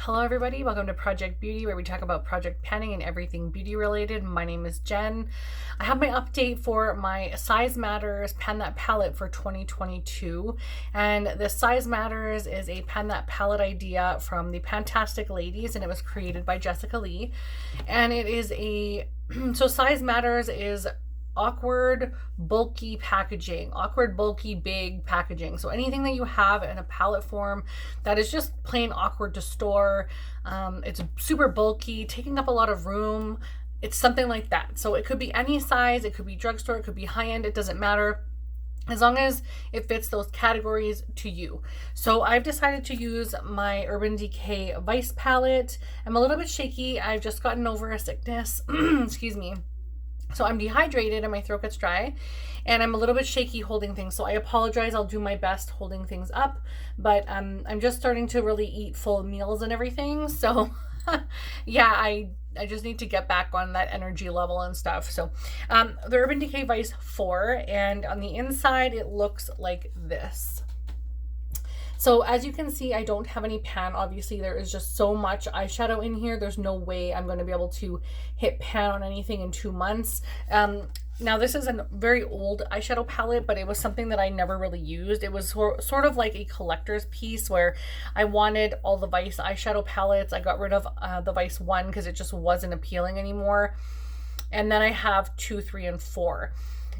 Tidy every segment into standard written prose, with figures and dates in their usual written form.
Hello everybody, welcome to Project Beauty, where we talk about project panning and everything beauty related. My name is Jen. I have my update for my Size Matters Pan That Palette for 2022. And the Size Matters is a Pan That Palette idea from the Fantastic Ladies, and it was created by Jessica Lee. And it is so Size Matters is awkward, bulky packaging, awkward, bulky, big packaging. So anything that you have in a palette form that is just plain awkward to store, it's super bulky, taking up a lot of room. It's something like that. So it could be any size, it could be drugstore, it could be high-end, it doesn't matter, as long as it fits those categories to you. So I've decided to use my Urban Decay Vice palette. I'm a little bit shaky. I've just gotten over a sickness. Excuse me. So I'm dehydrated and my throat gets dry and I'm a little bit shaky holding things. So I apologize. I'll do my best holding things up, but I'm just starting to really eat full meals and everything. So yeah, I just need to get back on that energy level and stuff. So the Urban Decay Vice 4, and on the inside it looks like this. So as you can see, I don't have any pan. Obviously, there is just so much eyeshadow in here. There's no way I'm going to be able to hit pan on anything in 2 months. Now, this is a very old eyeshadow palette, but it was something that I never really used. It was sort of like a collector's piece where I wanted all the Vice eyeshadow palettes. I got rid of the Vice 1 because it just wasn't appealing anymore. And then I have 2, 3, and 4.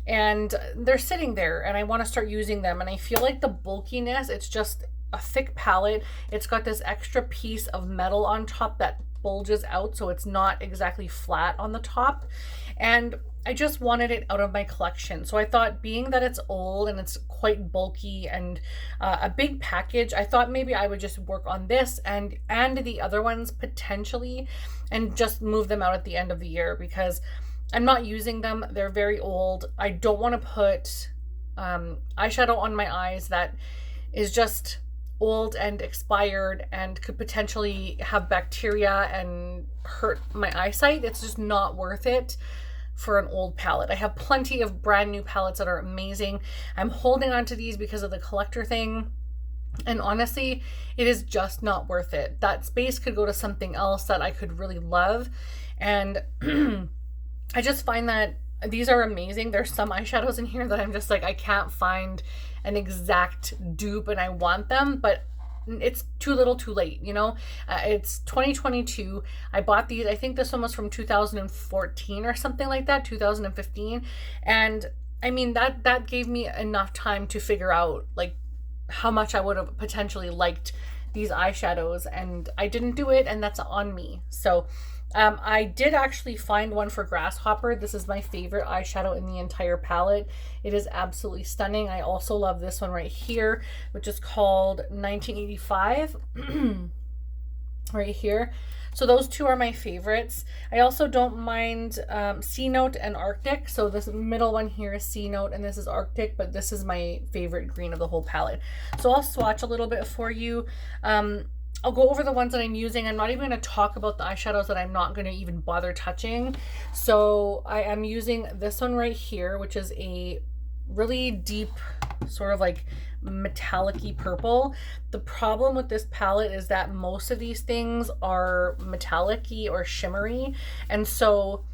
And they're sitting there and I want to start using them. And I feel like the bulkiness, it's just a thick palette. It's got this extra piece of metal on top that bulges out, so it's not exactly flat on the top. And I just wanted it out of my collection. So I thought, being that it's old and it's quite bulky and a big package, I thought maybe I would just work on this and the other ones potentially and just move them out at the end of the year, because I'm not using them. They're very old. I don't want to put eyeshadow on my eyes that is just old and expired and could potentially have bacteria and hurt my eyesight. It's just not worth it for an old palette. I have plenty of brand new palettes that are amazing. I'm holding on to these because of the collector thing. And honestly, it is just not worth it. That space could go to something else that I could really love. And I just find that these are amazing. There's some eyeshadows in here that I'm just like, I can't find an exact dupe and I want them, but it's too little too late, you know? It's 2022. I bought these, I think this one was from 2014 or something like that, 2015. And I mean, that gave me enough time to figure out like how much I would have potentially liked these eyeshadows, and I didn't do it, and that's on me. So I did actually find one for Grasshopper. This is my favorite eyeshadow in the entire palette. It is absolutely stunning. I also love this one right here, which is called 1985. Right here. So those two are my favorites. I also don't mind C Note and Arctic. So this middle one here is C Note and this is Arctic, but this is my favorite green of the whole palette. So I'll swatch a little bit for you. I'll go over the ones that I'm using. I'm not even going to talk about the eyeshadows that I'm not going to even bother touching. So I am using this one right here, which is a really deep sort of like metallic-y purple. The problem with this palette is that most of these things are metallic-y or shimmery. And so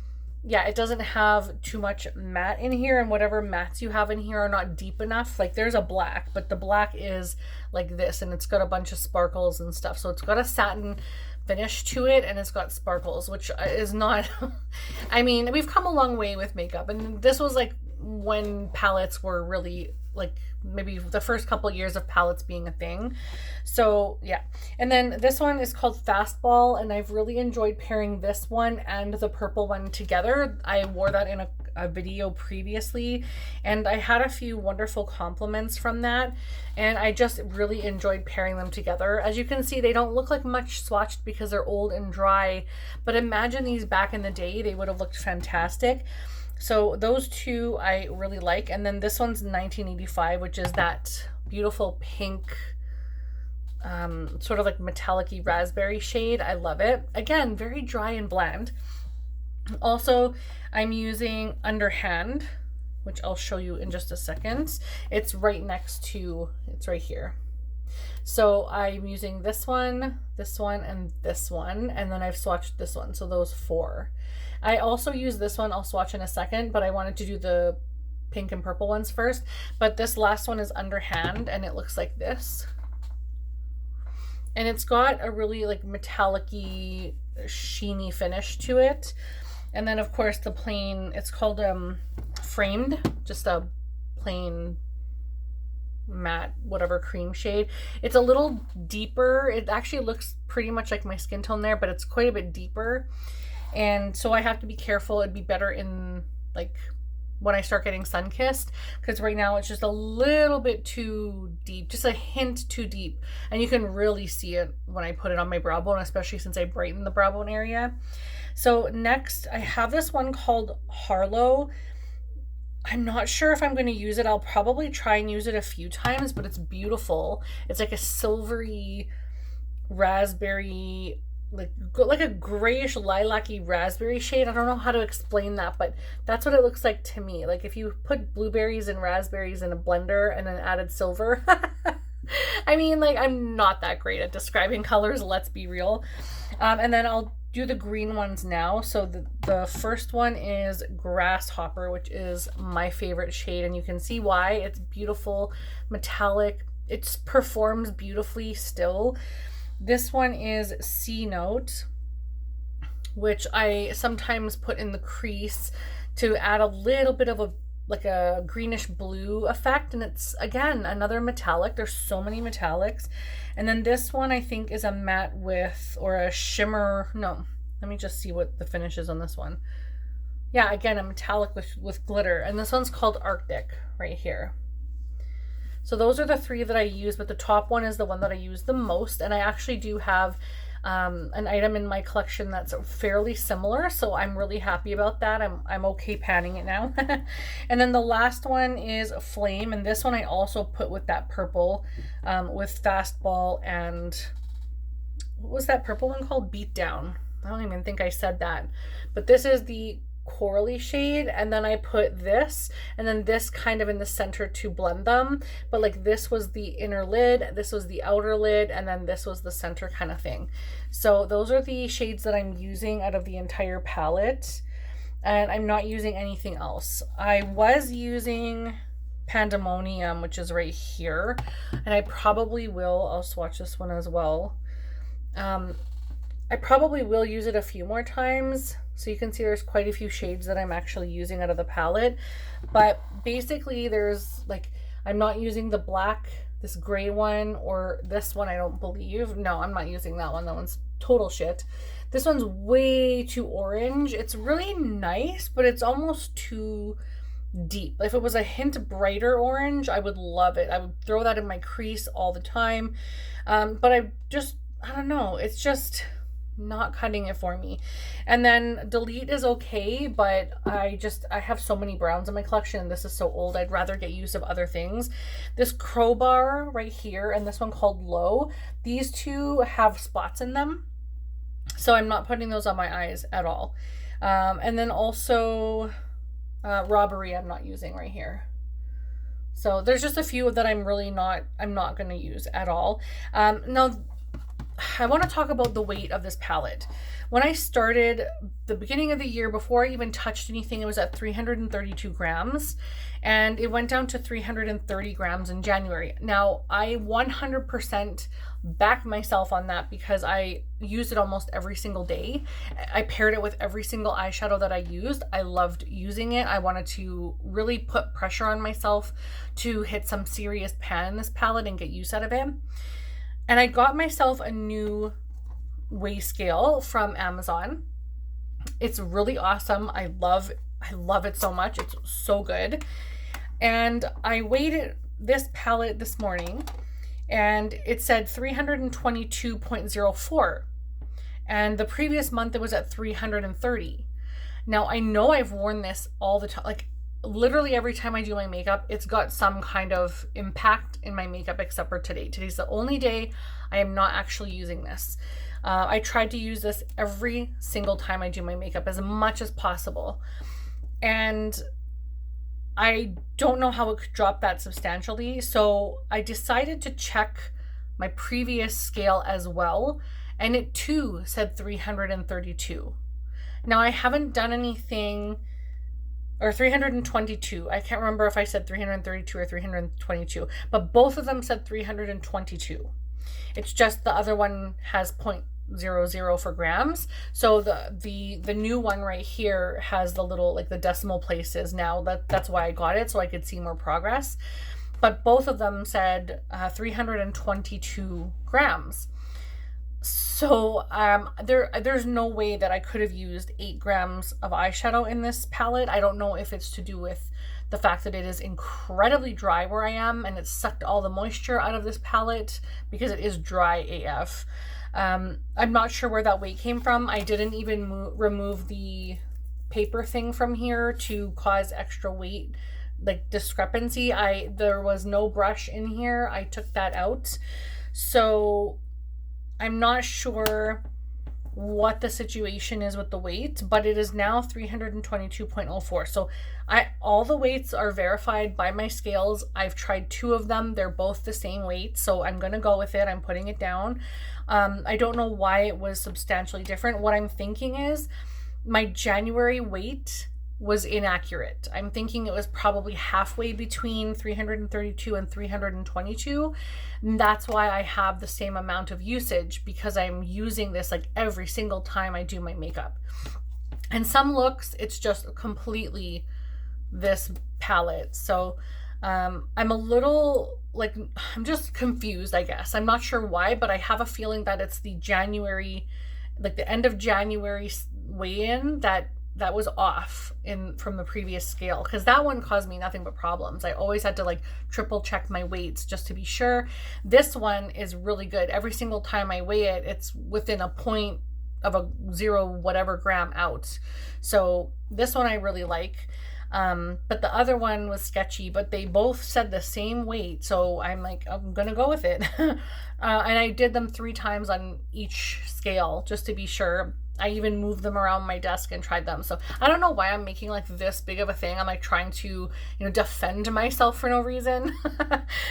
yeah, it doesn't have too much matte in here, and whatever mattes you have in here are not deep enough. Like there's a black, but the black is like this, and it's got a bunch of sparkles and stuff. So it's got a satin finish to it, and it's got sparkles, which is not, I mean, we've come a long way with makeup, and this was like when palettes were really like maybe the first couple years of palettes being a thing. So yeah, and then this one is called Fastball, and I've really enjoyed pairing this one and the purple one together. I wore that in a video previously, and I had a few wonderful compliments from that, and I just really enjoyed pairing them together. As you can see, they don't look like much swatched because they're old and dry, but imagine these back in the day, they would have looked fantastic. So those two I really like. And then this one's 1985, which is that beautiful pink, sort of like metallic-y raspberry shade. I love it. Again, very dry and bland. Also, I'm using Underhand, which I'll show you in just a second. It's right next to, it's right here. So I'm using this one, and this one, and then I've swatched this one. So those 4. I also use this one, I'll swatch in a second, but I wanted to do the pink and purple ones first. But this last one is underhand, and it looks like this. And it's got a really like metallic-y, sheeny finish to it. And then of course the plain, it's called Framed, just a plain matte whatever cream shade. It's a little deeper. It actually looks pretty much like my skin tone there, but it's quite a bit deeper. And so I have to be careful. It'd be better in like when I start getting sun-kissed, because right now it's just a little bit too deep, just a hint too deep. And you can really see it when I put it on my brow bone, especially since I brighten the brow bone area. So next I have this one called Harlow. I'm not sure if I'm going to use it. I'll probably try and use it a few times, but it's beautiful. It's like a silvery raspberry, like a grayish lilac-y raspberry shade. I don't know how to explain that, but that's what it looks like to me. Like if you put blueberries and raspberries in a blender and then added silver. I mean, like, I'm not that great at describing colors, let's be real. And then I'll do the green ones now. So the first one is Grasshopper, which is my favorite shade, and you can see why. It's beautiful, metallic. It performs beautifully still. This one is C Note, which I sometimes put in the crease to add a little bit of a greenish blue effect. And it's, again, another metallic. There's so many metallics. And then this one I think is a matte with, or a shimmer. No, let me just see what the finish is on this one. Yeah, again, a metallic with glitter. And this one's called Arctic right here. So those are the 3 that I use, but the top one is the one that I use the most. And I actually do have an item in my collection that's fairly similar, so I'm really happy about that. I'm okay panning it now. And then the last one is Flame, and this one I also put with that purple, with Fastball, and what was that purple one called? Beat Down. I don't even think I said that, but this is the corally shade, and then I put this and then this kind of in the center to blend them. But like this was the inner lid, this was the outer lid, and then this was the center kind of thing. So those are the shades that I'm using out of the entire palette, and I'm not using anything else. I was using Pandemonium, which is right here, and I probably will, I'll swatch this one as well. I probably will use it a few more times. So you can see there's quite a few shades that I'm actually using out of the palette. But basically there's like, I'm not using the black, this gray one, or this one, I don't believe. No, I'm not using that one. That one's total shit. This one's way too orange. It's really nice, but it's almost too deep. If it was a hint brighter orange, I would love it. I would throw that in my crease all the time. But I don't know. It's just not cutting it for me. And then Delete is okay, but I have so many browns in my collection. This is so old, I'd rather get use of other things. This Crowbar right here and this one called Low, these two have spots in them, so I'm not putting those on my eyes at all. And then also Robbery I'm not using right here. So there's just a few that I'm not going to use at all. Now I want to talk about the weight of this palette. When I started the beginning of the year, before I even touched anything, it was at 332 grams, and it went down to 330 grams in January. Now, I 100% back myself on that because I used it almost every single day. I paired it with every single eyeshadow that I used. I loved using it. I wanted to really put pressure on myself to hit some serious pan in this palette and get use out of it. And I got myself a new weigh scale from Amazon. It's really awesome. I love it so much. It's so good. And I weighed this palette this morning, and it said 322.04. And the previous month it was at 330. Now I know I've worn this all the time. Like literally every time I do my makeup, it's got some kind of impact in my makeup except for today. Today's the only day I am not actually using this. I tried to use this every single time I do my makeup as much as possible. And I don't know how it could drop that substantially. So I decided to check my previous scale as well, and it too said 332. Now I haven't done anything, or 322. I can't remember if I said 332 or 322, but both of them said 322. It's just the other one has 0.00 for grams. So the new one right here has the little, like the decimal places now. That's why I got it, so I could see more progress. But both of them said 322 grams. So there's no way that I could have used 8 grams of eyeshadow in this palette. I don't know if it's to do with the fact that it is incredibly dry where I am, and it sucked all the moisture out of this palette because it is dry AF. I'm not sure where that weight came from. I didn't even remove the paper thing from here to cause extra weight, like discrepancy. There was no brush in here. I took that out. So I'm not sure what the situation is with the weight, but it is now 322.04. So all the weights are verified by my scales. I've tried 2 of them. They're both the same weight, so I'm going to go with it. I'm putting it down. I don't know why it was substantially different. What I'm thinking is my January weight was inaccurate. I'm thinking it was probably halfway between 332 and 322. And that's why I have the same amount of usage, because I'm using this like every single time I do my makeup. And some looks, it's just completely this palette. So I'm a little like, I'm just confused, I guess. I'm not sure why, but I have a feeling that it's the January, like the end of January weigh-in that was off from the previous scale, because that one caused me nothing but problems. I always had to like triple check my weights just to be sure. This one is really good. Every single time I weigh it, it's within a point of a 0 whatever gram out. So this one I really like. But the other one was sketchy, but they both said the same weight. So I'm like, I'm gonna go with it. And I did them 3 times on each scale just to be sure. I even moved them around my desk and tried them. So I don't know why I'm making like this big of a thing. I'm like trying to, defend myself for no reason.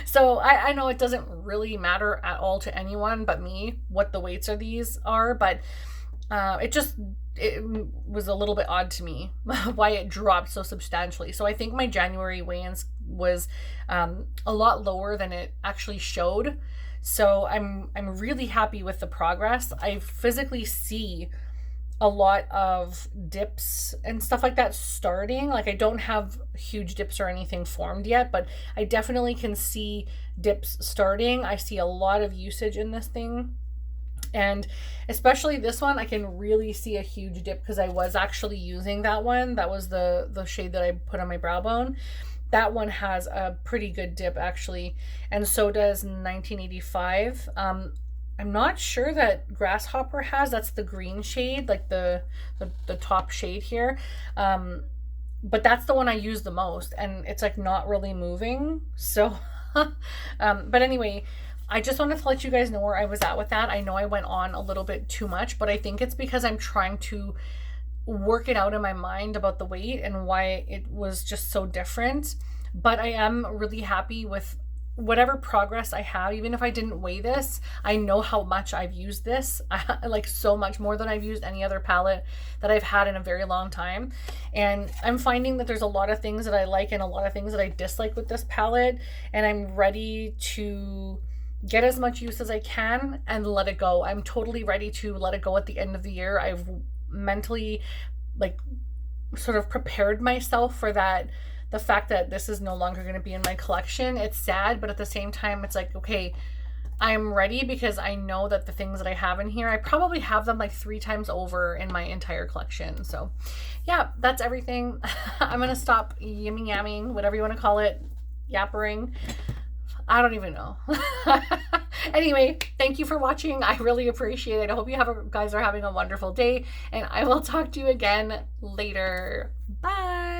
So I know it doesn't really matter at all to anyone but me what the weights of these are, but it was a little bit odd to me why it dropped so substantially. So I think my January weigh-ins was a lot lower than it actually showed. So I'm really happy with the progress. I physically see a lot of dips and stuff like that starting. Like I don't have huge dips or anything formed yet, but I definitely can see dips starting. I see a lot of usage in this thing. And especially this one, I can really see a huge dip because I was actually using that one. That was the shade that I put on my brow bone. That one has a pretty good dip actually. And so does 1985. I'm not sure that Grasshopper has. That's the green shade, like the top shade here. But that's the one I use the most, and it's like not really moving. So, but anyway, I just wanted to let you guys know where I was at with that. I know I went on a little bit too much, but I think it's because I'm trying to work it out in my mind about the weight and why it was just so different. But I am really happy with whatever progress I have. Even if I didn't weigh this, I know how much I've used this. Like so much more than I've used any other palette that I've had in a very long time. And I'm finding that there's a lot of things that I like and a lot of things that I dislike with this palette. And I'm ready to get as much use as I can and let it go. I'm totally ready to let it go at the end of the year. I've mentally like sort of prepared myself for that. The fact that this is no longer going to be in my collection, it's sad, but at the same time, it's like, okay, I'm ready because I know that the things that I have in here, I probably have them like 3 times over in my entire collection. So yeah, that's everything. I'm going to stop yamming, whatever you want to call it, yappering. I don't even know. Anyway, thank you for watching. I really appreciate it. I hope you guys are having a wonderful day, and I will talk to you again later. Bye.